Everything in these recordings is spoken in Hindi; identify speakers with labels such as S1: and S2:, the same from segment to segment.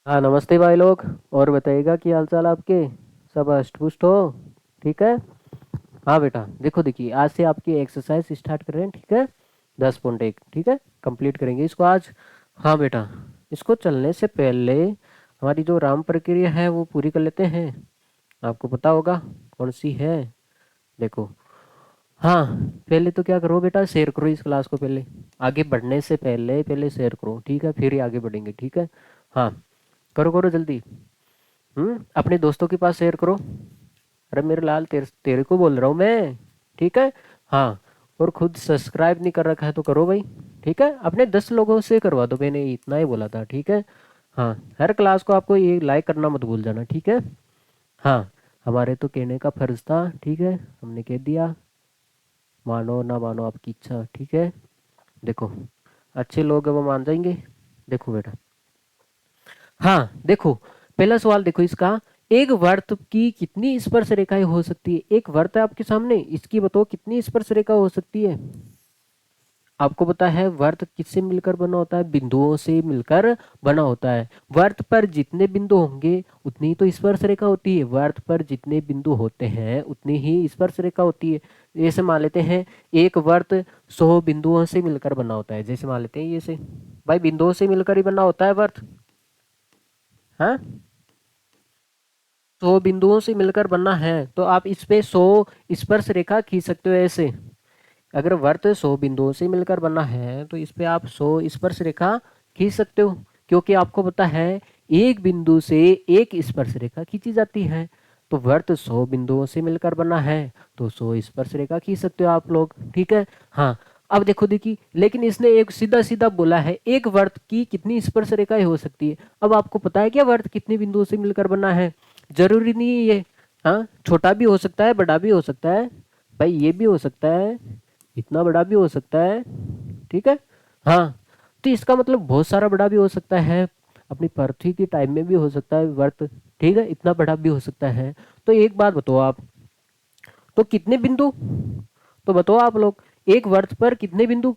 S1: हाँ, नमस्ते भाई लोग। और बताइएगा कि हाल चाल आपके। सब हष्ट पुष्ट हो। ठीक है। हाँ बेटा, देखो देखिए, आज से आपकी एक्सरसाइज स्टार्ट कर रहे हैं। ठीक है। 10.1। ठीक है, कंप्लीट करेंगे इसको आज। हाँ बेटा, इसको चलने से पहले हमारी जो राम प्रक्रिया है वो पूरी कर लेते हैं। आपको पता होगा कौन सी है। देखो, हाँ, पहले तो क्या करो बेटा, शेयर करो इस क्लास को। पहले आगे बढ़ने से पहले पहले शेयर करो, ठीक है, फिर ही आगे बढ़ेंगे। ठीक है। हाँ, करो करो जल्दी। अपने दोस्तों के पास शेयर करो। अरे मेरे लाल, तेरे तेरे को बोल रहा हूँ मैं। ठीक है। हाँ, और खुद सब्सक्राइब नहीं कर रखा है तो करो भाई। ठीक है, अपने 10 लोगों से करवा दो, मैंने इतना ही बोला था। ठीक है। हाँ, हर क्लास को आपको ये लाइक करना मत भूल जाना। ठीक है। हाँ, हमारे तो कहने का फर्ज था। ठीक है, हमने कह दिया। मानो ना मानो आपकी इच्छा। ठीक है। देखो, अच्छे लोग हैं वो मान जाएंगे। देखो बेटा, हाँ देखो, पहला सवाल देखो इसका। एक वृत्त की कितनी स्पर्श रेखाएं हो सकती है। एक वृत्त है आपके सामने, इसकी बताओ कितनी स्पर्श रेखा हो सकती है। आपको पता है वृत्त किससे मिलकर बना होता है, बिंदुओं से मिलकर बना होता है। वृत्त पर जितने बिंदु होंगे उतनी ही तो स्पर्श रेखा होती है। वृत्त पर जितने बिंदु होते हैं उतनी ही स्पर्श रेखा होती है। जैसे मान लेते हैं, एक वृत्त 100 बिंदुओं से मिलकर बना होता है। जैसे मान लेते हैं ये से, भाई बिंदुओं से मिलकर ही बना होता है वृत्त। हाँ, 100 बिंदुओं से मिलकर बनना है तो आप इस पे 100 स्पर्श रेखा खींच सकते हो ऐसे। अगर वृत्त 100 बिंदुओं से मिलकर बनना है तो इस पे आप 100 स्पर्श रेखा खींच सकते हो। क्योंकि आपको पता है एक बिंदु से एक स्पर्श रेखा खींची जाती है। तो वृत्त 100 बिंदुओं से मिलकर बना है तो 100 स्पर्श रेखा खींच सकते हो आप लोग। ठीक है। हाँ, अब देखो देखिए, लेकिन इसने एक सीधा सीधा बोला है एक वृत्त की कितनी स्पर्श रेखाएं हो सकती है। अब आपको पता है क्या वृत्त कितने बिंदुओं से मिलकर बना है। जरूरी नहीं है ये। हाँ, छोटा भी हो सकता है, बड़ा भी हो सकता है। भाई ये भी हो सकता है, इतना बड़ा भी हो सकता है। ठीक है। हाँ, तो इसका मतलब बहुत सारा बड़ा भी हो सकता है। अपनी पृथ्वी की टाइम में भी हो सकता है वर्त। ठीक है, इतना बड़ा भी हो सकता है। तो एक बात बताओ आप, तो कितने बिंदु, तो बताओ आप लोग, एक वर्त पर कितने बिंदु,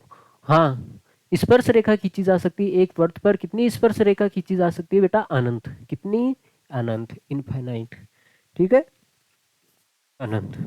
S1: हाँ, स्पर्श रेखा खींची जा सकती है। एक वर्त पर कितनी स्पर्श रेखा खींची जा सकती है बेटा, अनंत। कितनी, अनंत, इनफाइनाइट। ठीक है, अनंत।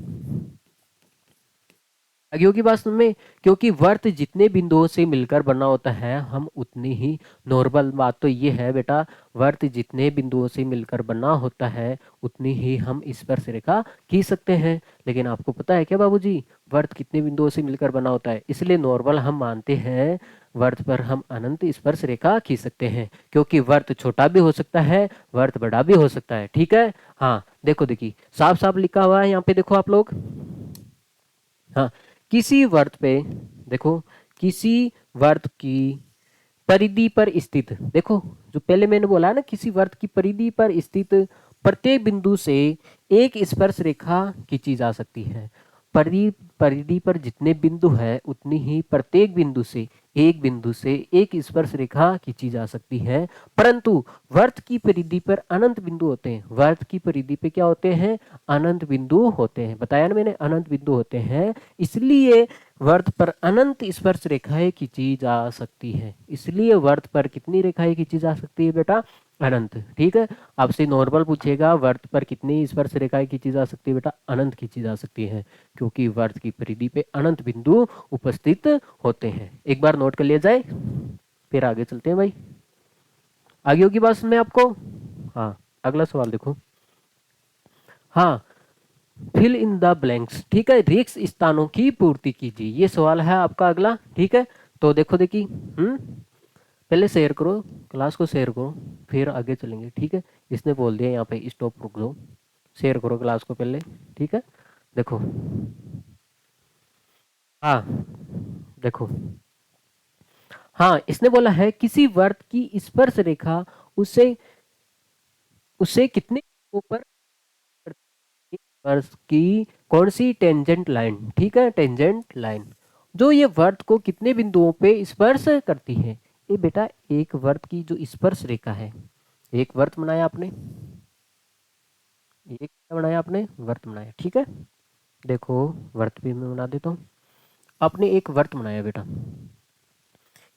S1: आगे की बात सुन में, क्योंकि वर्त जितने बिंदुओं से मिलकर बना होता है हम उतनी ही, नॉर्मल बात तो ये है बेटा, वर्त जितने बिंदुओं से मिलकर बना होता है उतनी ही हम स्पर्श रेखा खींच सकते हैं। लेकिन आपको पता है क्या बाबूजी, वर्त कितने बिंदुओं से मिलकर बना होता है, इसलिए नॉर्मल हम मानते हैं वर्त पर हम अनंत स्पर्श रेखा खींच सकते हैं। क्योंकि वर्त छोटा भी हो सकता है, वर्त बड़ा भी हो सकता है। ठीक है। हाँ, देखो देखिए, साफ साफ लिखा हुआ है यहाँ पे, देखो आप लोग। हाँ, किसी वर्त पे, देखो, किसी वर्त की परिधि पर स्थित, देखो, जो पहले मैंने बोला है ना, किसी वर्त की परिधि पर स्थित प्रत्येक बिंदु से एक स्पर्श रेखा खींची जा सकती है। परिधि परिधि पर जितने बिंदु है उतनी ही प्रत्येक बिंदु से एक स्पर्श रेखा खींची जा सकती है। परंतु वर्त की परिधि पर अनंत बिंदु होते हैं। वर्त की परिधि पे क्या होते हैं, अनंत बिंदु होते हैं। बताया ना मैंने, अनंत बिंदु होते हैं। इसलिए वर्त पर अनंत स्पर्श रेखाएं खींची जा सकती है। इसलिए वर्त पर कितनी रेखाएं खींची जा सकती है बेटा, अनंत। ठीक है। आपसे नॉर्मल पूछेगा वर्त पर कितनी स्पर्श रेखाएं खींची जा सकती है बेटा, अनंत खींची जा सकती है। क्योंकि वर्त की परिधि पे अनंत बिंदु उपस्थित होते हैं। एक बार नोट कर लिया जाए, फिर आगे चलते हैं भाई। आगे होगी बात में आपको। हाँ, अगला सवाल देखो। हाँ, फिल इन द ब्लैंक्स। ठीक है, रिक्त स्थानों की पूर्ति कीजिए, ये सवाल है आपका अगला। ठीक है, तो देखो देखिए, पहले शेयर करो, क्लास को शेयर करो, फिर आगे चलेंगे। ठीक है, इसने बोल दिया यहाँ पे स्टॉप, रुक जाओ। शेयर करो क्लास को पहले। ठीक है, देखो, हाँ देखो, हाँ, इसने बोला है किसी वर्त की स्पर्श रेखा उसे उसे कितने ऊपर, वर्त की कौन सी टेंजेंट लाइन, ठीक है, टेंजेंट लाइन, जो ये वर्त को कितने बिंदुओं पे स्पर्श करती है। ये बेटा एक वर्त की जो स्पर्श रेखा है, एक वर्त बनाया आपने, एक क्या बनाया आपने, वर्त बनाया। ठीक है, देखो, वर्त भी मैं बना देता हूँ। आपने एक वर्त बनाया बेटा,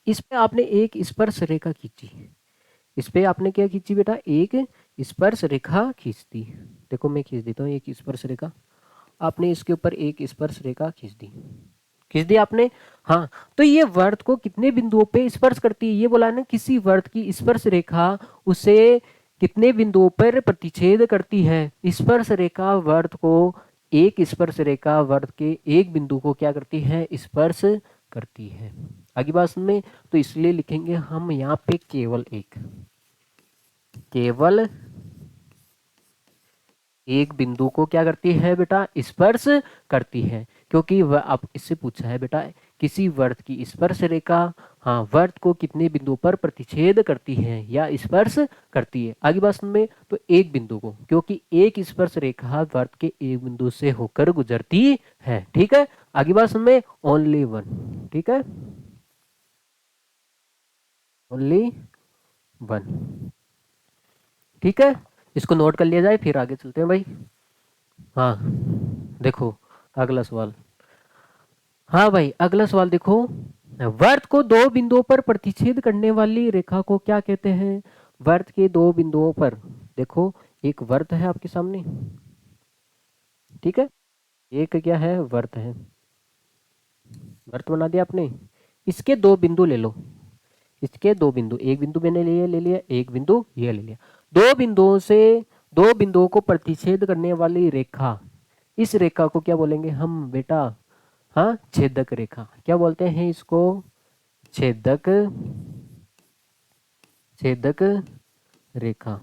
S1: इस पे आपने एक स्पर्श रेखा खींची। इस पे आपने क्या खींची बेटा, एक स्पर्श रेखा खींच दी। देखो मैं खींच देता हूँ एक स्पर्श रेखा, आपने इसके ऊपर एक स्पर्श रेखा खींच दी, खींच दी आपने। हाँ, तो ये वर्त को कितने बिंदुओं पे स्पर्श करती है, ये बोला है ना, किसी वर्त की स्पर्श रेखा उसे कितने बिंदुओं पर प्रतिच्छेद करती है। स्पर्श रेखा वर्त को, एक स्पर्श रेखा वर्त के एक बिंदु को क्या करती है, स्पर्श करती है। आगे बात में, तो इसलिए लिखेंगे हम यहाँ पे केवल एक, केवल एक बिंदु को क्या करती है बेटा, स्पर्श करती है। क्योंकि वह अब इससे पूछा है बेटा, किसी वर्त की स्पर्श रेखा, हाँ, वर्त को कितने बिंदु पर प्रतिच्छेद करती है या स्पर्श करती है। आगे बात में, तो एक बिंदु को, क्योंकि एक स्पर्श रेखा वर्त के एक बिंदु से होकर गुजरती है। ठीक है, आगे बात में, ओनली वन। ठीक है, ओनली वन। ठीक है, इसको नोट कर लिया जाए, फिर आगे चलते हैं भाई। हाँ, देखो अगला सवाल। हाँ भाई, अगला सवाल देखो, वर्त को दो बिंदुओं पर प्रतिच्छेद करने वाली रेखा को क्या कहते हैं। वर्त के दो बिंदुओं पर, देखो एक वर्त है आपके सामने, ठीक है, एक क्या है, वर्त है, वर्त बना दिया आपने। इसके दो बिंदु ले लो, इसके दो बिंदु, एक बिंदु मैंने ले लिया, एक बिंदु ये ले लिया। दो बिंदुओं से, दो बिंदुओं को प्रतिच्छेद करने वाली रेखा, इस रेखा को क्या बोलेंगे हम बेटा, हाँ, छेदक रेखा। क्या बोलते हैं इसको, छेदक, छेदक रेखा,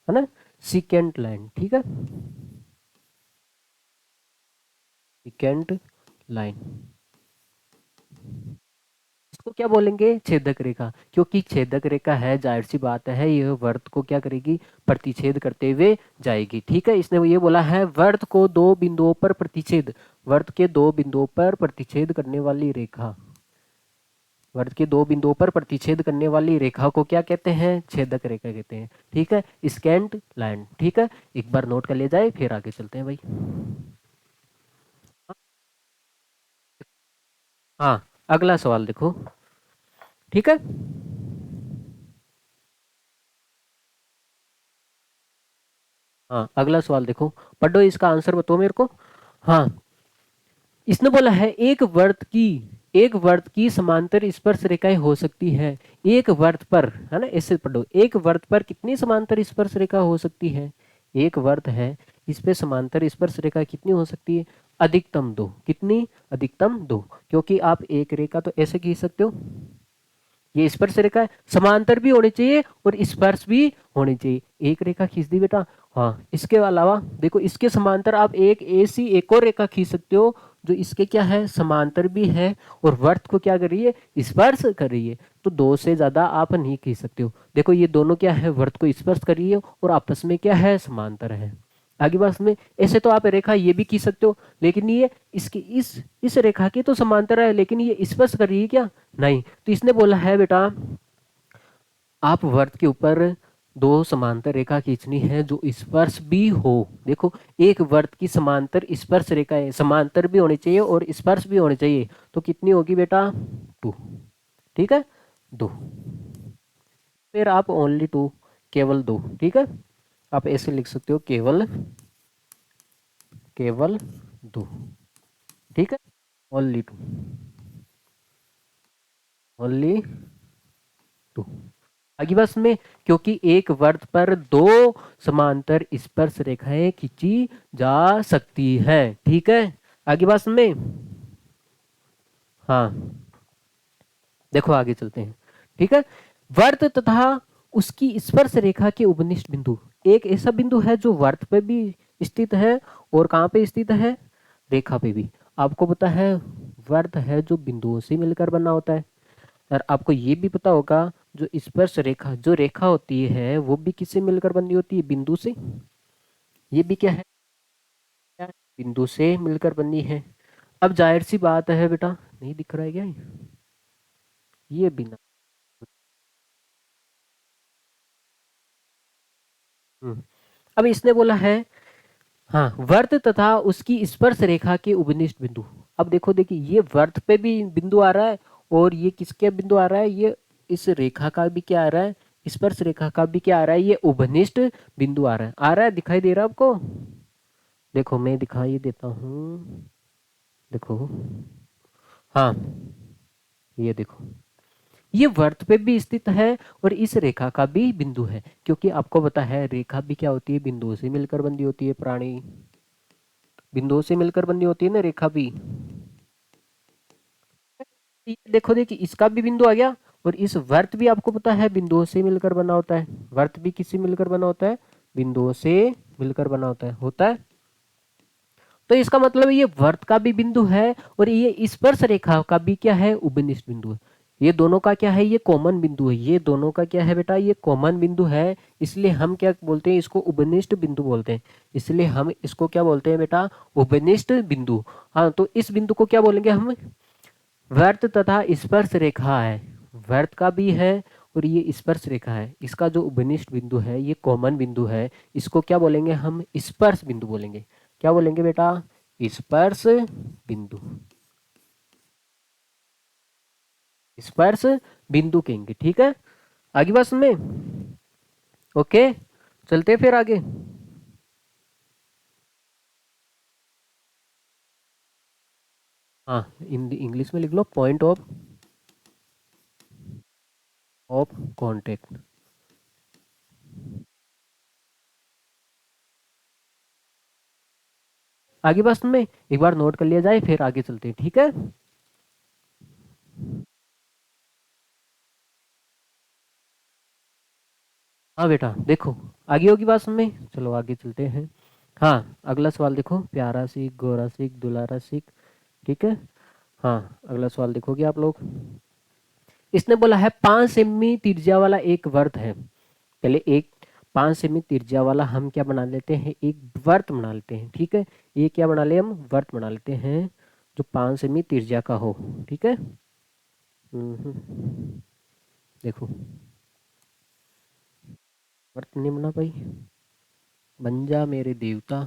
S1: है ना, सिकेंट लाइन। ठीक है, सिकेंट लाइन, इसको क्या बोलेंगे, छेदक रेखा। क्योंकि छेदक रेखा है, जाहिर सी बात है, यह वर्त को क्या करेगी, प्रतिच्छेद करते हुए जाएगी। ठीक है, इसने ये बोला है, वर्त को दो बिंदुओं पर प्रतिच्छेद, वर्त के दो बिंदुओं पर प्रतिच्छेद करने वाली रेखा, वर्त के दो बिंदुओं पर प्रतिच्छेद करने वाली रेखा को क्या कहते हैं, छेदक रेखा कहते हैं। ठीक है, स्केंट लाइन। ठीक है, एक बार नोट कर लिया जाए, फिर आगे चलते हैं भाई। हाँ, अगला सवाल देखो। ठीक है, हाँ, अगला सवाल देखो, पढ़ो, इसका आंसर बताओ मेरे को। हाँ, इसने बोला है, एक वर्त की समांतर स्पर्श रेखाएं हो सकती है। एक वर्त पर, है ना, ऐसे पढ़ो, एक वर्त पर कितनी समांतर स्पर्श रेखा हो सकती है। एक वर्त है, इस पे समांतर स्पर्श रेखा कितनी हो सकती है, अधिकतम दो। कितनी, अधिकतम दो। क्योंकि आप एक रेखा तो ऐसे खींच सकते हो, ये स्पर्श रेखा है, समांतर भी होनी चाहिए और स्पर्श भी होनी चाहिए। एक रेखा खींच दी बेटा। हाँ, इसके अलावा देखो, इसके समांतर आप एक ऐसी एक और रेखा खींच सकते हो जो इसके क्या है, समांतर भी है और वर्त को क्या कर रही है, स्पर्श कर रही है। तो दो से ज्यादा आप नहीं खींच सकते हो। देखो ये दोनों क्या है, वर्त को स्पर्श कर रही है और आपस में क्या है, समांतर है। आगे बात में, ऐसे तो आप रेखा ये भी खींच सकते हो, लेकिन ये इसकी इस रेखा की तो समांतर है, लेकिन ये स्पर्श कर रही है क्या, नहीं। तो इसने बोला है बेटा, आप वर्त के ऊपर दो समांतर रेखा खींचनी है जो स्पर्श भी हो। देखो, एक वर्त की समांतर स्पर्श रेखा है, समांतर भी होनी चाहिए और स्पर्श भी होनी चाहिए। तो कितनी होगी बेटा, टू। ठीक है, दो। फिर आप ओनली टू, केवल दो। ठीक है, आप ऐसे लिख सकते हो, केवल, केवल दो। ठीक है, ओनली टू, ओनली टू। आगे बस में, क्योंकि एक वर्त पर दो समांतर स्पर्श रेखाएं खींची जा सकती है। ठीक है, आगे बस में, हाँ, देखो आगे चलते हैं। ठीक है, वर्त तथा उसकी स्पर्श रेखा के उपनिष्ठ बिंदु, एक ऐसा बिंदु है जो वर्त पे भी स्थित है और कहाँ पे स्थित है, रेखा पे भी। आपको पता है, वर्त है जो बिंदुओं से मिलकर बना होता है। और आपको ये भी पता होगा, जो स्पर्श रेखा, जो रेखा होती है वो भी किससे मिलकर बनी होती है, बिंदु से। ये भी क्या है, क्या है? बिंदु से मिलकर बनी है। अब जाहिर सी बात है बेटा, नहीं दिख रहा है क्या ये बिना, अब इसने बोला है, हाँ, वर्त तथा उसकी स्पर्श रेखा के उपनिष्ठ बिंदु। अब देखो, देखिए ये वर्त पे भी बिंदु आ रहा है और ये किसके बिंदु आ रहा है, ये इस रेखा का भी क्या आ रहा है, स्पर्श रेखा का भी क्या आ रहा है, ये उभनिष्ठ बिंदु आ रहा है, दिखाई दे रहा है आपको? देखो मैं दिखाई देता हूँ, देखो, हाँ, ये देखो, ये वर्त पे भी स्थित है और इस रेखा का भी बिंदु है, क्योंकि आपको पता है रेखा भी क्या होती है, बिंदुओं से मिलकर बंधी होती है प्राणी, बिंदुओं से मिलकर बंधी होती है ना रेखा भी। ये देखो, देखिए इसका भी बिंदु आ गया, और इस वर्त भी आपको पता है बिंदुओं से मिलकर बना होता है, वर्त भी किससे मिलकर बना होता है, बिंदुओं से मिलकर बना होता है। तो इसका मतलब ये वर्त का भी बिंदु है और ये स्पर्श रेखा का भी क्या है, उभनिष्ठ बिंदु है। ये दोनों का क्या है, ये कॉमन बिंदु है, ये दोनों का क्या है बेटा, ये कॉमन बिंदु है, इसलिए हम क्या बोलते हैं, इसको उभनिष्ठ बिंदु बोलते हैं। इसलिए हम इसको क्या बोलते हैं बेटा, उभनिष्ठ बिंदु। हाँ, तो इस बिंदु को क्या बोलेंगे हम, वर्त तथा स्पर्श रेखा है, वर्त का भी है और ये स्पर्श रेखा है, इसका जो उभनिष्ठ बिंदु है, ये कॉमन बिंदु है, इसको क्या बोलेंगे हम, स्पर्श बिंदु बोलेंगे। क्या बोलेंगे बेटा, स्पर्श बिंदु, स्पर्श बिंदु कहेंगे, ठीक है। आगे बात सुन में, ओके, चलते हैं फिर आगे। हाँ, इंग्लिश में लिख लो, पॉइंट ऑफ कांटेक्ट। आगे बात सुन में एक बार नोट कर लिया जाए, फिर आगे चलते हैं, ठीक है। हाँ बेटा देखो, आगे होगी बात सुन में, चलो आगे चलते हैं। हाँ, अगला सवाल देखो, प्यारा सीख, गोरा सीख, दुलारा सीख, ठीक है। हाँ, अगला सवाल देखोगे आप लोग। इसने बोला है 5 सेमी त्रिज्या वाला एक वर्त है, पहले एक 5 सेमी त्रिज्या वाला हम क्या बना लेते हैं, एक वर्त बना लेते हैं, ठीक है। ये क्या बना ले, हम वर्त बना लेते हैं जो 5 सेमी त्रिज्या का हो, ठीक है। देखो, वर्त नहीं बना भाई, बन जा मेरे देवता।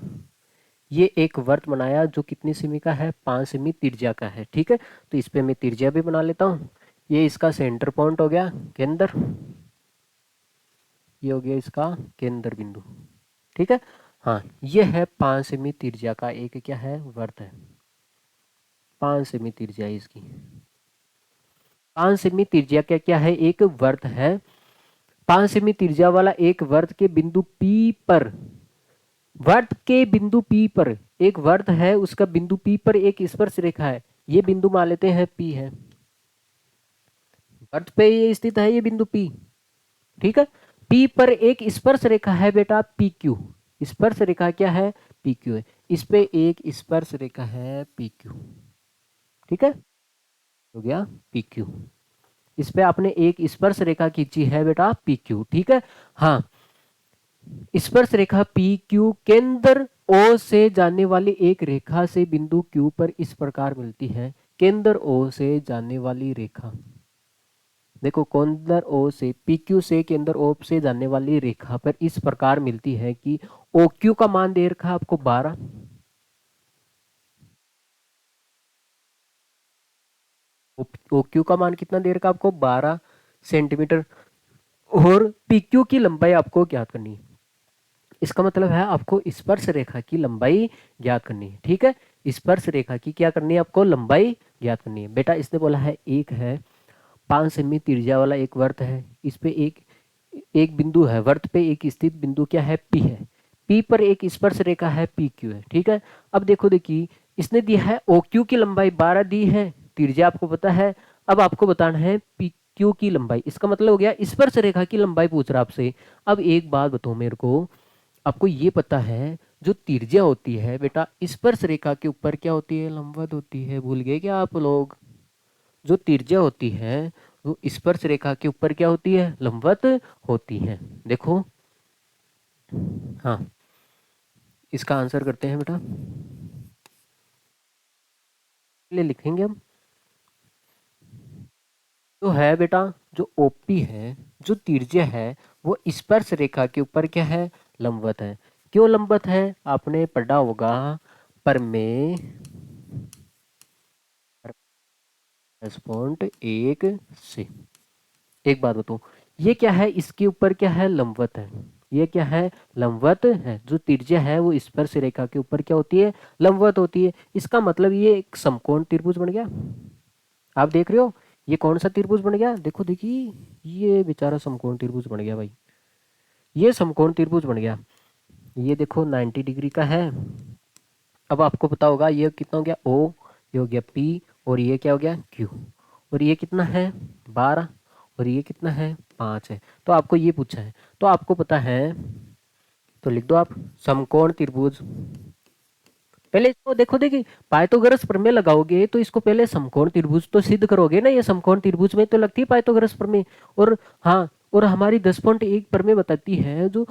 S1: ये एक वर्त बनाया जो कितनी सेमी का है, 5 सेमी त्रिज्या का है, ठीक है। तो इस पे मैं त्रिज्या भी बना लेता हूँ। ये इसका सेंटर पॉइंट हो गया, केंद्र, ये हो गया इसका केंद्र बिंदु, ठीक है। हाँ, ये है 5 सेमी त्रिज्या का एक क्या है, वर्त है, 5 सेमी त्रिज्या है इसकी, 5 सेमी त्रिज्या क्या क्या है, एक वर्त है। 5 सेमी त्रिज्या वाला एक वर्त के बिंदु पी पर, वर्त के बिंदु पी पर, एक वर्त है उसका बिंदु पी पर एक स्पर्श रेखा है, ये बिंदु मान लेते हैं पी है, वर्त पे ये स्थित है ये बिंदु पी, ठीक है। पी पर एक स्पर्श रेखा है बेटा पी क्यू, स्पर्श रेखा क्या है, पी क्यू है, इस पे एक स्पर्श रेखा है पी क्यू, ठीक है, हो गया पी क्यू। इस पे आपने एक स्पर्श रेखा खींची है बेटा पी क्यू, ठीक है। हाँ, स्पर्श रेखा पी क्यू केंद्र ओ से जाने वाली एक रेखा से बिंदु क्यू पर इस प्रकार मिलती है, केंद्र ओ से जाने वाली रेखा, देखो केंद्र ओ से पी क्यू से केंद्र ओ से जाने वाली रेखा पर इस प्रकार मिलती है कि ओ क्यू का मान दे रखा है आपको 12, ओ क्यू का मान कितना दे रखा है आपको 12 सेंटीमीटर, और पी क्यू की लंबाई आपको ज्ञात करनी है। इसका मतलब है आपको स्पर्श रेखा की लंबाई ज्ञात करनी है, ठीक है। स्पर्श रेखा की क्या करनी है, आपको लंबाई ज्ञात करनी है बेटा। इसने बोला है एक है 5 सेमी त्रिज्या वाला एक वर्त है, इस पे एक एक बिंदु है, वर्त पे एक स्थित बिंदु क्या है, पी है, पी पर एक स्पर्श रेखा है पी क्यू है, ठीक है। अब देखो, देखिए इसने दिया है ओ क्यू की लंबाई 12 दी है, त्रिज्या आपको पता है। अब आपको बताना है पी क्यू की लंबाई, इसका मतलब हो गया स्पर्श रेखा की लंबाई पूछ रहा आपसे। अब एक बात बताओ मेरे को, आपको ये पता है जो त्रिज्या होती है बेटा स्पर्श रेखा के ऊपर क्या होती है, लंबवत होती है, भूल गए क्या आप लोग? जो त्रिज्या होती है वो स्पर्श रेखा के ऊपर क्या होती है, लंबवत होती है, देखो। हाँ, इसका आंसर करते हैं बेटा, ले लिखेंगे हम, तो है बेटा जो ओपी है, जो त्रिज्या है, वो स्पर्श रेखा के ऊपर क्या है, लंबवत है। क्यों लंबवत है, आपने पढ़ा होगा प्रमेय, पॉइंट एक से। एक बात बताओ, ये क्या है, इसके ऊपर क्या है, लंबवत है। ये क्या है, लंबवत है। जो त्रिज्या है वो स्पर्श रेखा के ऊपर क्या होती है, लंबवत होती है। इसका मतलब ये एक समकोण त्रिभुज बन गया। आप देख रहे हो ये कौन सा त्रिभुज बन गया, देखो देखिए, ये बेचारा समकोण त्रिभुज बन गया भाई। ये समकोण त्रिभुज बन गया। ये देखो 90 डिग्री का है। अब आपको पता होगा ये कितना हो गया, ओ, ये हो गया पी, और ये क्या हो गया, क्यू। और ये कितना है, 12, और ये कितना है, 5 है। तो आपको ये पूछा है, तो आपको पता है, तो लिख दो आप समकोण त्रिभुज। पहले इसको देखो, देखिए पाइथागोरस प्रमेय लगाओगे तो इसको पहले समकोण त्रिभुज तो सिद्ध करोगे ना। ये समकोण त्रिभुज में तो लगती है पाइथागोरस प्रमेय। और हाँ, और हमारी 10.1 प्रमेय बताती है जो,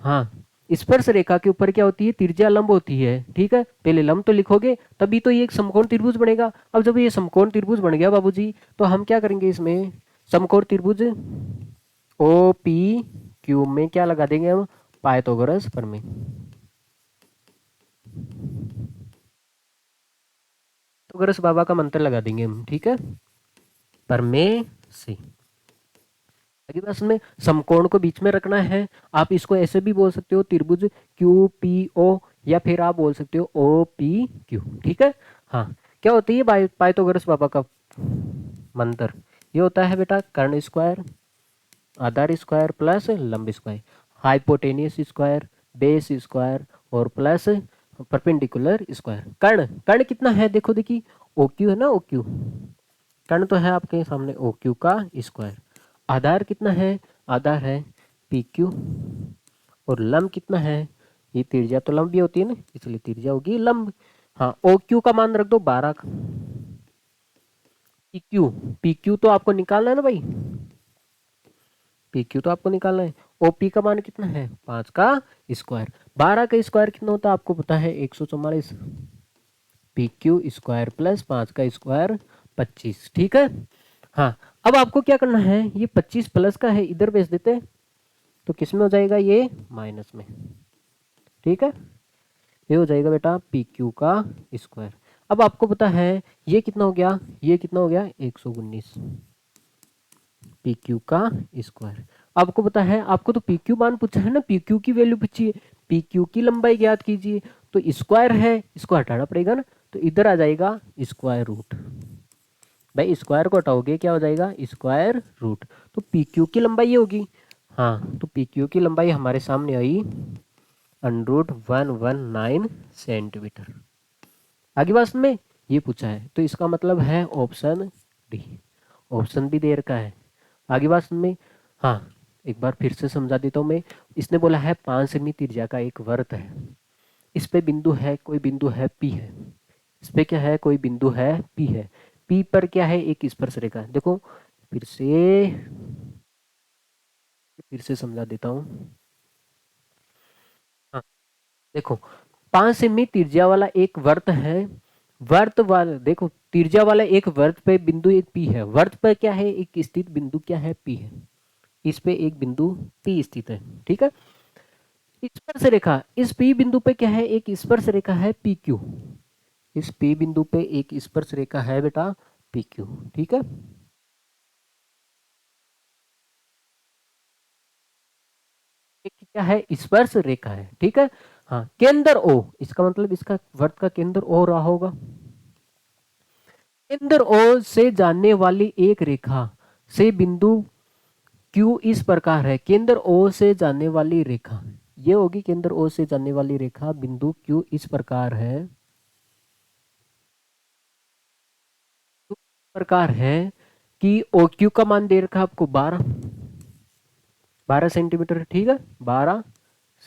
S1: हाँ, स्पर्श रेखा के ऊपर क्या होती है, त्रिज्या लंब होती है। ठीक है, पहले लंब तो लिखोगे तभी तो ये एक समकोण त्रिभुज बनेगा। अब जब ये समकोण त्रिभुज बन गया बाबूजी, तो हम क्या करेंगे, इसमें समकोण त्रिभुज ओ पी क्यू में क्या लगा देंगे हम, पाइथागोरस प्रमेय। पाइथागोरस बाबा का मंत्र लगा देंगे हम, ठीक है, प्रमेय से। आगे बस में समकोण को बीच में रखना है। आप इसको ऐसे भी बोल सकते हो, त्रिभुज क्यू पी ओ, या फिर आप बोल सकते हो ओ पी क्यू। ठीक है, हाँ, क्या होती है पाइथागोरस बाबा का मंत्र, ये होता है बेटा कर्ण स्क्वायर, आधार स्क्वायर प्लस लंब square, hypotenuse square, base square, और प्लस परपेंडिकुलर स्क्वायर। कर्ण, कर्ण कितना है, देखो देखिए, ओ क्यू है ना, ओ क्यू, कर्ण तो है आपके सामने ओ क्यू का स्क्वायर। आधार कितना है, आधार है पी क्यू, और लंब कितना है, ये त्रिज्या तो लंब भी होती है ना, इसलिए त्रिज्या होगी लंब। हाँ, ओ क्यू का मान रख दो 12 का। पी क्यू, पी क्यू तो आपको निकालना है ना भाई, पी क्यू तो आपको निकालना है। ओपी का मान कितना है, 5 का स्क्वायर। 12 का स्क्वायर कितना होता है आपको पता है, 144। पी क्यू स्क्वायर प्लस 5 का स्क्वायर 25। ठीक है, हाँ, अब आपको क्या करना है, ये 25 प्लस का है, इधर भेज देते हैं, तो किस में हो जाएगा, ये माइनस में। ठीक है, ये हो जाएगा बेटा पी क्यू का स्क्वायर। अब आपको पता है ये कितना हो गया, ये कितना हो गया, 119 पी क्यू का स्क्वायर। आपको पता है, आपको तो पी क्यू मान पूछा है ना, पी क्यू की वैल्यू पूछी है, पी क्यू की लंबाई ज्ञात कीजिए। तो स्क्वायर है, इसको हटाना पड़ेगा ना, तो इधर आ जाएगा स्क्वायर रूट। भाई स्क्वायर को हटाओगे क्या हो जाएगा, स्क्वायर रूट। तो पी क्यू की लंबाई ये होगी। हाँ, तो पी क्यू की लंबाई हमारे सामने आई √119 सेंटीमीटर। आगे बात में ये पूछा है, तो इसका मतलब है ऑप्शन डी। ऑप्शन भी दे रखा है। आगे बात में, हाँ, एक बार फिर से समझा देता हूँ मैं। इसने बोला है 5 सेमी त्रिज्या का एक वृत्त है, इस पे बिंदु है, कोई बिंदु है पी है, इस पे क्या है, कोई बिंदु है पी है। पी पर क्या है, एक स्पर्श रेखा है। देखो फिर से समझा देता हूँ। हाँ, देखो 5 सेमी त्रिज्या वाला एक वृत्त है। वृत्त वाला देखो, त्रिज्या वाला एक वृत्त पे बिंदु एक पी है, वृत्त पर क्या है, एक स्थित बिंदु क्या है, पी है। इस पे एक बिंदु पी स्थित है। ठीक है, स्पर्श रेखा, इस पी बिंदु पे क्या है, एक स्पर्श रेखा है पी क्यू। इस पी बिंदु पे एक स्पर्श रेखा है बेटा पी क्यू। ठीक है, एक क्या है, स्पर्श रेखा है। ठीक है, हाँ, केंद्र ओ, इसका मतलब इसका वृत्त का केंद्र ओ रहा होगा। केंद्र ओ से जाने वाली एक रेखा से बिंदु क्यू इस प्रकार है। केंद्र ओ से जाने वाली रेखा, ये होगी केंद्र ओ से जाने वाली रेखा, बिंदु क्यू इस प्रकार है, प्रकार है कि ओ क्यू का मान दे रखा है आपको 12 सेंटीमीटर। ठीक है, 12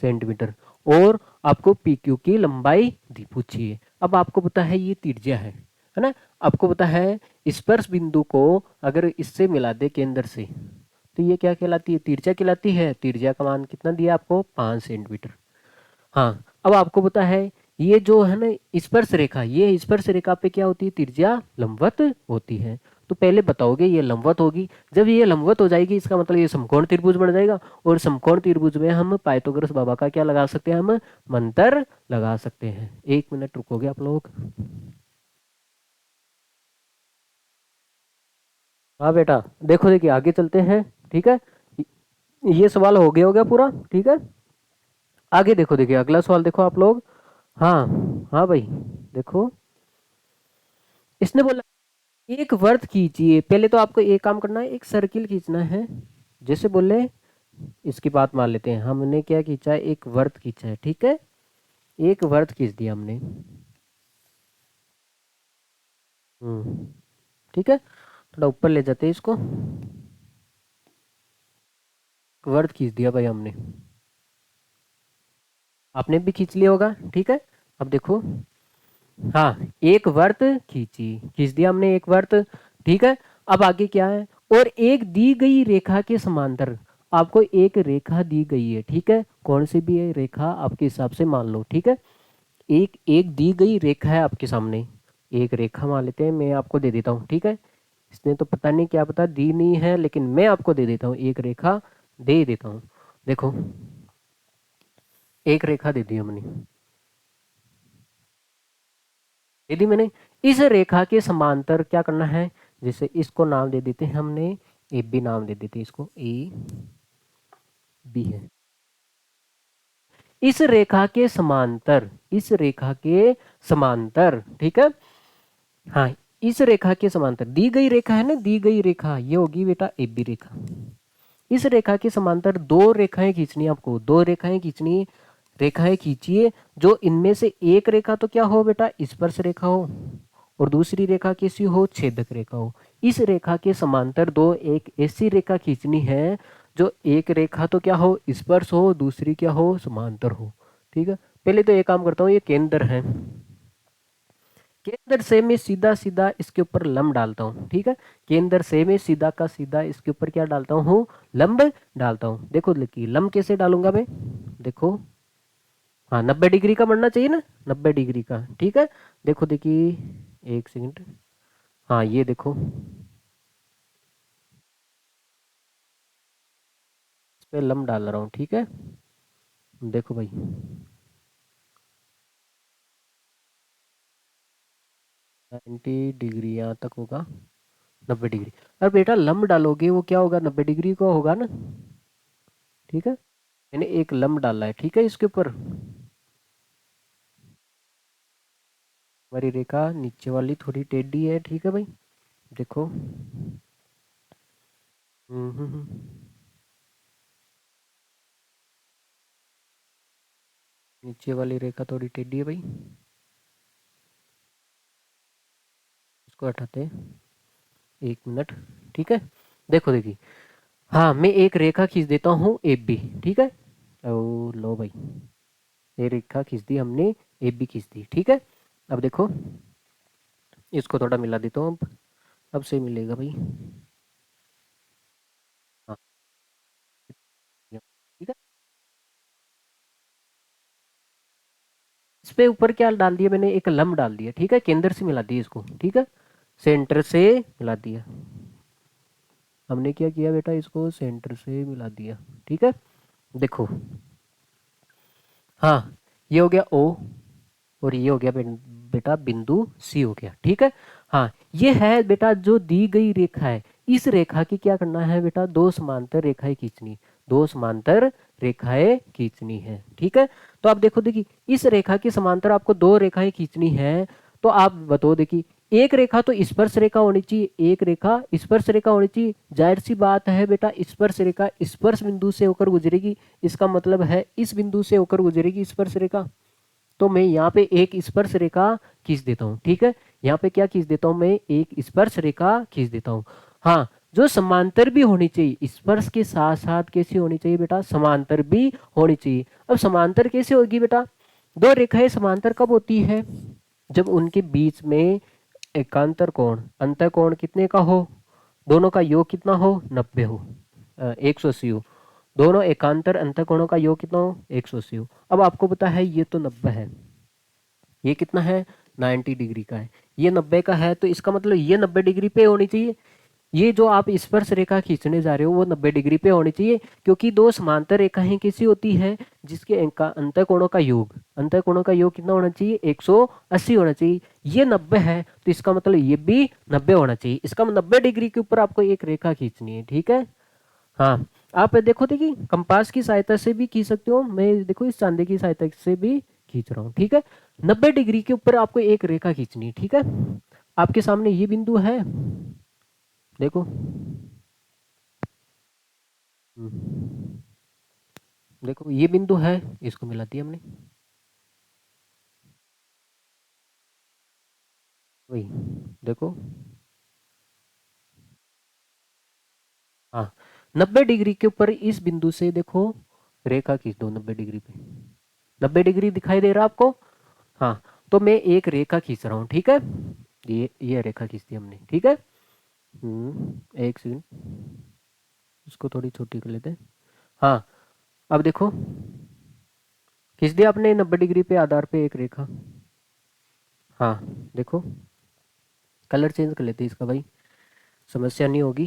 S1: सेंटीमीटर, और आपको पी क्यू की लंबाई दी पूछी है। अब आपको पता है ये त्रिज्या है ना। आपको पता है स्पर्श बिंदु को अगर इससे मिला दे केंद्र से, तो ये क्या कहलाती है, त्रिज्या कहलाती है। त्रिज्या का मान कितना दिया आपको, 5 सेंटीमीटर। हाँ, अब आपको पता है ये जो है ना स्पर्श रेखा, ये स्पर्श रेखा पे क्या होती है, त्रिज्या लंबवत होती है। तो पहले बताओगे ये लंबवत होगी, जब ये लंबवत हो जाएगी इसका मतलब ये समकोण त्रिभुज बन जाएगा। और समकोण त्रिभुज में हम पाइथागोरस बाबा का क्या लगा सकते हैं, हम मंत्र लगा सकते हैं। 1 मिनट रुकोगे आप लोग। हाँ बेटा, देखो देखिए आगे चलते हैं। ठीक है, ये सवाल हो गया पूरा। ठीक है, आगे देखो, देखिए अगला सवाल देखो आप लोग। हाँ, हाँ भाई, देखो इसने बोला एक वृत्त खींचिए। पहले तो आपको एक काम करना है, एक सर्किल खींचना है। जैसे बोले, इसकी बात मान लेते हैं, हमने क्या खींचा है, एक वृत्त खींचा है। ठीक है, एक वृत्त खींच दिया हमने। ठीक है, थोड़ा ऊपर ले जाते हैं इसको। वर्ड खींच दिया भाई हमने, आपने भी खींच लिया होगा। ठीक है, अब देखो, हाँ एक वर्त खींची, खींच दिया हमने एक वर्त। ठीक है, अब आगे क्या है, और एक दी गई रेखा के समांतर, आपको एक रेखा दी गई है। ठीक है, कौन सी भी है रेखा आपके हिसाब से मान लो। ठीक है, एक एक दी गई रेखा है आपके सामने, एक रेखा मान लेते हैं, मैं आपको दे देता हूँ। ठीक है, इसने तो पता नहीं क्या पता दी नहीं है, लेकिन मैं आपको दे देता हूँ, एक रेखा दे देता हूँ। देखो, एक रेखा दे दी हमने, दे दी मैंने। इस रेखा के समांतर क्या करना है, जैसे इसको नाम दे देते हैं हमने, ए बी नाम दे देते हैं इसको, ए बी है। इस रेखा के समांतर, इस रेखा के समांतर, ठीक है, हाँ इस रेखा के समांतर, दी गई रेखा है ना, दी गई रेखा ये होगी बेटा ए बी रेखा। इस रेखा के समांतर दो रेखाएं खींचनी है आपको, दो रेखाएं खींचनी है। रेखाएं खींचिए, जो इनमें से एक रेखा तो क्या हो बेटा, स्पर्श रेखा हो, और दूसरी रेखा कैसी हो, छेदक रेखा हो। इस रेखा के समांतर दो एक ऐसी रेखा खींचनी है, जो एक रेखा तो क्या हो, स्पर्श हो, दूसरी क्या हो, समांतर हो। ठीक है, पहले तो एक काम करता हूँ, ये केंद्र है, केंद्र से मैं सीधा सीधा इसके ऊपर लंब डालता हूँ। ठीक है, केंद्र से मैं सीधा का सीधा इसके ऊपर क्या डालता हूँ, लंब डालता हूँ। देखो देखिए लंब कैसे डालूंगा मैं, देखो, हाँ 90 डिग्री का बनना चाहिए ना, 90 डिग्री का। ठीक है, देखो देखिए, एक सेकंड, हाँ ये देखो, इस पे लंब डाल रहा हूँ। ठीक है, देखो भाई, 90 डिग्री यहाँ तक होगा, 90 डिग्री। अरे बेटा लंब डालोगे वो क्या होगा, 90 डिग्री का होगा ना। ठीक है, मैंने एक लंब डाला है। ठीक है, इसके ऊपर हमारी रेखा नीचे वाली थोड़ी टेढ़ी है। ठीक है भाई, देखो, नीचे वाली रेखा थोड़ी टेढ़ी है भाई, इसको हटाते हैं, 1 मिनट। ठीक है, देखो देखिए, हाँ मैं एक रेखा खींच देता हूँ ए बी। ठीक है, ओ लो भाई, ये रेखा खींच दी हमने, ए बी खींच दी। ठीक है, अब देखो, इसको थोड़ा मिला देता हूँ, अब से मिलेगा भाई। हाँ, ठीक है, इस पे ऊपर क्या डाल दिया मैंने, एक लंब डाल दिया। ठीक है, केंद्र से मिला दिया इसको। ठीक है, सेंटर से मिला दिया हमने, क्या किया बेटा, इसको सेंटर से मिला दिया। ठीक है, देखो, हाँ ये हो गया ओ, और ये हो गया बेटा बिंदु सी हो गया। ठीक है, हाँ ये है बेटा जो दी गई रेखा है, इस रेखा की क्या करना है बेटा, दो समांतर रेखाएं खींचनी, दो समांतर रेखाएं खींचनी है। ठीक है, तो आप देखो देखिए, इस रेखा के समांतर आपको दो रेखाएं खींचनी है, तो आप बताओ देखिए, एक रेखा तो स्पर्श रेखा होनी चाहिए, एक रेखा स्पर्श रेखा होनी चाहिए। जाहिर सी बात है बेटा, स्पर्श रेखा स्पर्श बिंदु से होकर गुजरेगी, इसका मतलब है इस बिंदु से होकर गुजरेगी स्पर्श रेखा। तो मैं यहाँ पे एक स्पर्श रेखा खींच देता हूँ। ठीक है, यहाँ पे क्या खींच देता हूँ, मैं एक स्पर्श रेखा खींच देता हूँ। हाँ, जो समांतर भी होनी चाहिए, स्पर्श के साथ साथ कैसी होनी चाहिए बेटा, समांतर भी होनी चाहिए। अब समांतर कैसे होगी बेटा, दो रेखाएं समांतर कब होती है, जब उनके बीच में एकांतर कोण, अंतर कोण कितने का हो, दोनों का योग कितना हो, 90 हो, 180 हो। दोनों एकांतर अंतर कोणों का योग कितना हो, 180 हो। अब आपको पता है ये तो 90 है, ये कितना है, 90 डिग्री का है, ये 90 का है, तो इसका मतलब ये 90 डिग्री पे होनी चाहिए। ये जो आप स्पर्श रेखा खींचने जा रहे हो वो 90 डिग्री पे होनी चाहिए, क्योंकि दो समांतर रेखाएं कैसी होती है, जिसके अंतर कोणों का योग, अंतर कोणों का योग कितना होना चाहिए, 180 होना चाहिए। ये 90 है, तो इसका मतलब ये भी 90 होना चाहिए। इसका 90 डिग्री के ऊपर आपको एक रेखा खींचनी है। ठीक है, हाँ, आप देखो देखिए कंपास की सहायता से भी खींच सकते हो, मैं देखो इस चांदे की सहायता से भी खींच रहा हूँ, ठीक है। 90 डिग्री के ऊपर आपको एक रेखा खींचनी है, ठीक है। आपके सामने ये बिंदु है, देखो। हम्म, देखो ये बिंदु है, इसको मिला दिया हमने, वही, देखो। हाँ, 90 डिग्री के ऊपर इस बिंदु से देखो रेखा खींच दो 90 डिग्री पे। 90 डिग्री दिखाई दे रहा आपको? हाँ, तो मैं एक रेखा खींच रहा हूँ, ठीक है। ये रेखा खींच दी हमने, ठीक है। एक सेकंड, इसको थोड़ी छोटी कर लेते हैं। हाँ, अब देखो खींच दिया आपने 90 डिग्री पे आधार पे एक रेखा। हाँ, देखो कलर चेंज कर लेते हैं इसका भाई, समस्या नहीं होगी।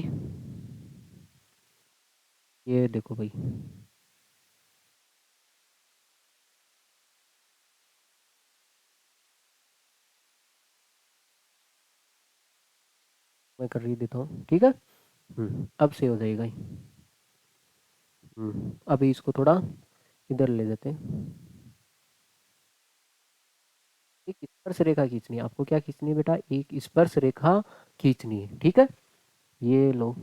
S1: ये देखो भाई, मैं कर ही देता हूँ, ठीक है। अब से हो जाएगा ही। अभी इसको थोड़ा इधर ले लेते हैं। एक स्पर्श रेखा खींचनी है आपको, क्या खींचनी है बेटा? एक स्पर्श रेखा खींचनी है, ठीक है। ये लो,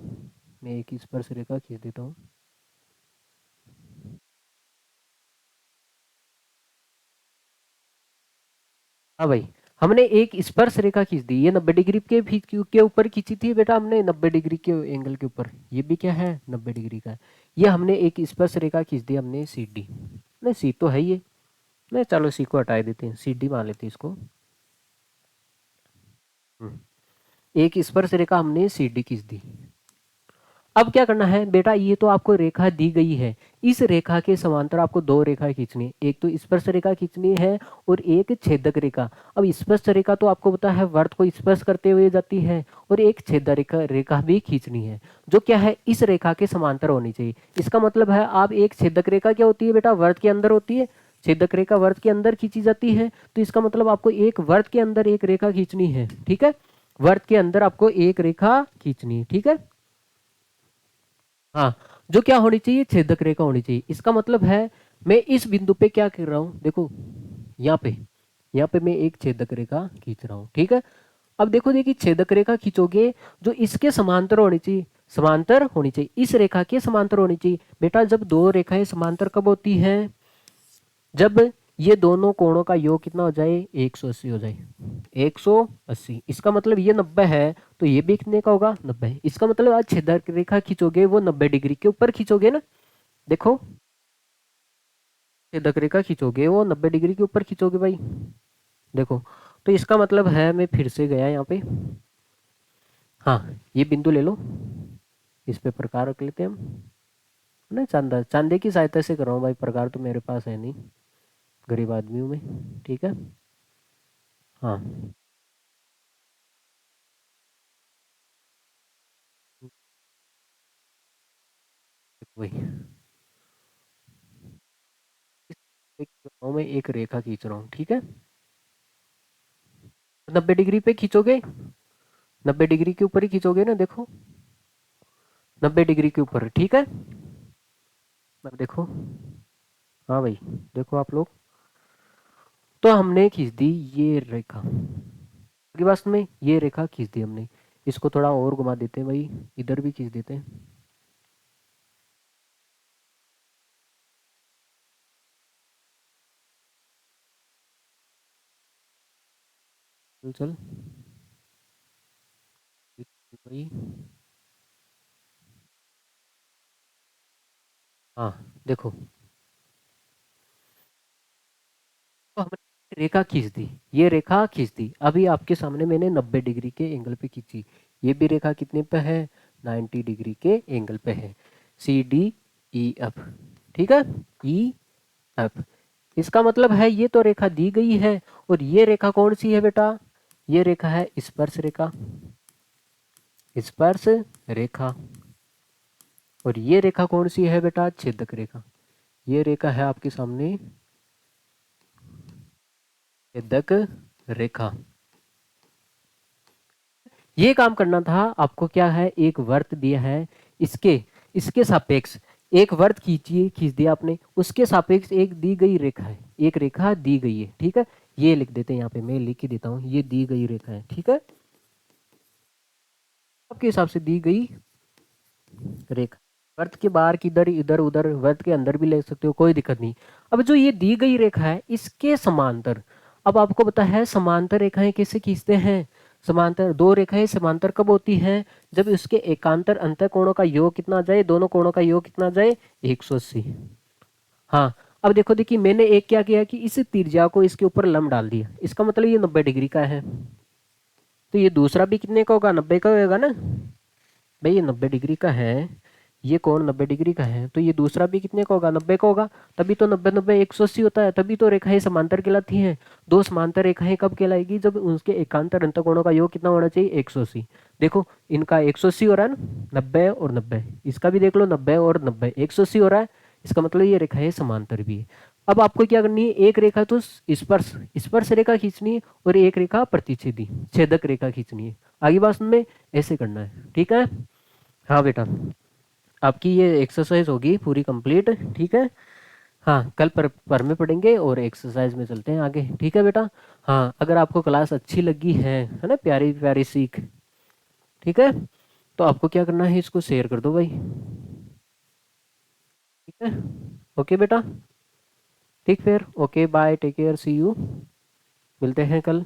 S1: मैं एक स्पर्श रेखा खींच देता हूँ। हाँ भाई, हमने एक स्पर्श रेखा खींच दी, ये 90 डिग्री के ऊपर खींची थी बेटा हमने, 90 डिग्री के एंगल के ऊपर। ये भी क्या है? 90 डिग्री का है। ये हमने एक स्पर्श रेखा खींच दी हमने, सी डी। नहीं, सी तो है ये। नहीं, चलो सी को हटा देते हैं, सी डी मान लेते हैं इसको। हम्म, एक स्पर्श रेखा हमने सी डी खींच दी। अब क्या करना है बेटा? ये तो आपको रेखा दी गई है, इस रेखा के समांतर आपको दो रेखा खींचनी है, एक तो स्पर्श रेखा खींचनी है और एक छेदक रेखा। अब स्पर्श रेखा तो आपको पता है वर्त को स्पर्श करते हुए जाती है, और एक छेदक रेखा रेखा भी खींचनी है, जो क्या है इस रेखा के समांतर होनी चाहिए। इसका मतलब है आप एक छेदक रेखा क्या होती है बेटा? वर्त के अंदर होती है। छेदक रेखा वर्त के अंदर खींची जाती है, तो इसका मतलब आपको एक वर्त के अंदर एक रेखा खींचनी है, ठीक है। वर्त के अंदर आपको एक रेखा खींचनी है, ठीक है। हाँ, जो क्या होनी चाहिए? छेदक रेखा होनी चाहिए। इसका मतलब है मैं इस बिंदु पे क्या कर रहा हूँ, देखो यहाँ पे, यहाँ पे मैं एक छेदक रेखा खींच रहा हूँ, ठीक है। अब देखो देखिए, छेदक रेखा खींचोगे जो इसके समांतर होनी चाहिए, समांतर होनी चाहिए, इस रेखा के समांतर होनी चाहिए। बेटा जब दो रेखाएं समांतर कब होती हैं? जब ये दोनों कोणों का योग कितना हो जाए? 180 हो जाए, 180। इसका मतलब ये 90 है, तो ये भी कितने का होगा? 90। इसका मतलब आज छेदक रेखा खींचोगे वो 90 डिग्री के ऊपर खींचोगे ना, देखो। छेदक रेखा खींचोगे वो 90 डिग्री के ऊपर खींचोगे भाई, देखो। तो इसका मतलब है, मैं फिर से गया यहाँ पे। हाँ, ये बिंदु ले लो, इस पे प्रकार रख लेते हैं हम। नहीं, चांदे की सहायता से कर रहा हूँ भाई, प्रकार तो मेरे पास है नहीं, गरीब आदमी हूँ मैं, ठीक है। हाँ, वही, मैं एक रेखा खींच रहा हूँ, ठीक है। 90 डिग्री पे खींचोगे, 90 डिग्री के ऊपर ही खींचोगे ना, देखो 90 डिग्री के ऊपर, ठीक है। अब देखो, हाँ भाई, देखो आप लोग, तो हमने खींच दी ये रेखा, की बात में ये रेखा खींच दी हमने। इसको थोड़ा और घुमा देते हैं भाई, इधर भी खींच देते हैं। चल चल भाई। हाँ, देखो, तो हमने रेखा खींच दी, ये रेखा खींच दी, अभी आपके सामने मैंने 90 डिग्री के एंगल पे खींची। ये भी रेखा कितने पे है? 90 डिग्री के एंगल पे है, सी डी ई एफ, ठीक है। ई एफ, इसका मतलब है ये तो रेखा दी गई है, और ये रेखा कौन सी है बेटा? ये रेखा है स्पर्श रेखा, स्पर्श रेखा। और ये रेखा कौन सी है बेटा? छेदक रेखा। ये रेखा है आपके सामने छेदक रेखा। ये काम करना था आपको, क्या है, एक वर्त दिया है, इसके इसके सापेक्ष एक वर्त खींचिए, खींच दिया आपने, उसके सापेक्ष एक दी गई रेखा है, एक रेखा दी गई है, ठीक है। ये लिख देते हैं यहाँ पे, मैं लिख ही देता हूँ, ये दी गई रेखा है, ठीक है, आपके हिसाब से दी गई रेखा। वर्त के बाहर की इधर इधर उधर, वर्त के अंदर भी ले सकते हो, कोई दिक्कत नहीं। अब जो ये दी गई रेखा है इसके समांतर, अब आपको पता है समांतर रेखाएं कैसे खींचते हैं। समांतर दो रेखाएं समांतर कब होती हैं, जब उसके एकांतर अंतःकोणों का योग कितना आ जाए, दोनों कोणों का योग कितना आ जाए, 180। हाँ, अब देखो, देखिए मैंने एक क्या किया कि इस त्रिज्या को इसके ऊपर लंब डाल दिया, इसका मतलब ये 90 डिग्री का है, तो ये दूसरा भी कितने का होगा, 90 का होगा ना। भाई ये 90 डिग्री का है, ये कोण 90 डिग्री का है, तो ये दूसरा भी कितने का होगा, 90 का होगा। तभी तो 90 90 180 होता है, तभी तो रेखाएं समांतर कहलाती हैं। दो समांतर रेखाएं कब कहलाएगी, जब उसके एकांतर अंतःकोणों का योग कितना होना चाहिए, 180। देखो इनका 180 हो रहा है ना, 90 और 90, इसका भी देख लो 90 और 90, 180 हो रहा है, इसका मतलब ये रेखाएं समांतर भी है। अब आपको क्या करनी है, एक रेखा तो स्पर्श स्पर्श रेखा खींचनी है, और एक रेखा प्रतिच्छेदी छेदक रेखा खींचनी है। आगे बात में ऐसे करना है, ठीक है। हाँ बेटा, आपकी ये एक्सरसाइज होगी पूरी कंप्लीट, ठीक है। हाँ, कल पर में पढ़ेंगे और एक्सरसाइज में चलते हैं आगे, ठीक है बेटा। हाँ, अगर आपको क्लास अच्छी लगी है ना, प्यारी प्यारी सीख, ठीक है, तो आपको क्या करना है, इसको शेयर कर दो भाई, ठीक है। ओके बेटा, ठीक, फिर okay bye, take care, see you, मिलते हैं कल।